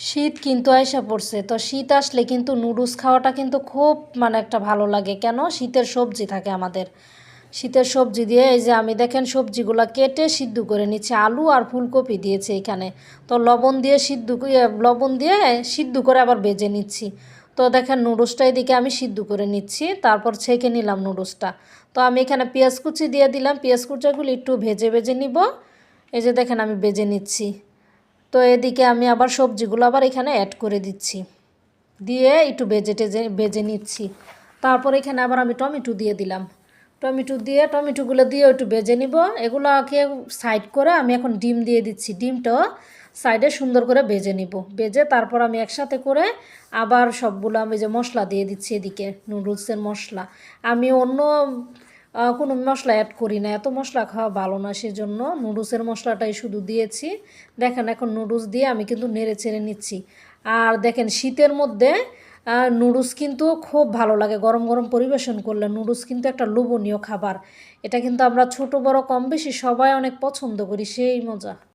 শীত কিন্তু আইসা পড়ছে, তো শীত আসলে কিন্তু নুডলস খাওয়াটা কিন্তু খুব একটা ভালো লাগে। কেন? শীতের সবজি থাকে আমাদের। শীতের সবজি দিয়ে এই যে আমি দেখেন সবজিগুলো কেটে সিদ্ধ করে নিচ্ছি, আলু আর ফুলকপি দিয়েছে এখানে। তো লবণ দিয়ে সিদ্ধ করে আবার ভেজে নিচ্ছি। তো দেখেন নুডলসটা এদিকে আমি সিদ্ধ করে নিচ্ছি, তারপর ছেঁকে নিলাম নুডলসটা। তো আমি এখানে পেঁয়াজ কুচি দিয়ে দিলাম, পেঁয়াজ কুচাগুলো একটু ভেজে ভেজে নিব। এই যে দেখেন আমি ভেজে নিচ্ছি। তো এদিকে আমি আবার সবজিগুলো আবার এখানে অ্যাড করে দিচ্ছি, দিয়ে একটু ভেজে নিচ্ছি। তারপর এখানে আবার আমি টমেটো দিয়ে দিলাম, টমেটোগুলো দিয়ে একটু ভেজে নিব। এগুলোকে সাইড করে আমি এখন ডিম দিয়ে দিচ্ছি, ডিমটাও সাইডে সুন্দর করে ভেজে নিব। ভেজে তারপর আমি একসাথে করে আবার সবগুলো আমি যে মশলা দিয়ে দিচ্ছি এদিকে, নুডলসের মশলা। আমি অন্য কোনো মশলা অ্যাড করি না, এত মশলা খাওয়া ভালো না, সেজন্য নুডলসের মশলাটাই শুধু দিয়েছি। দেখেন এখন নুডলস দিয়ে আমি কিন্তু নেড়ে চেড়ে নিচ্ছি। আর দেখেন শীতের মধ্যে নুডলস কিন্তু খুব ভালো লাগে, গরম গরম পরিবেশন করলে নুডলস কিন্তু একটা লোভনীয় খাবার। এটা কিন্তু আমরা ছোট বড় কম বেশি সবাই অনেক পছন্দ করি, সেই মজা।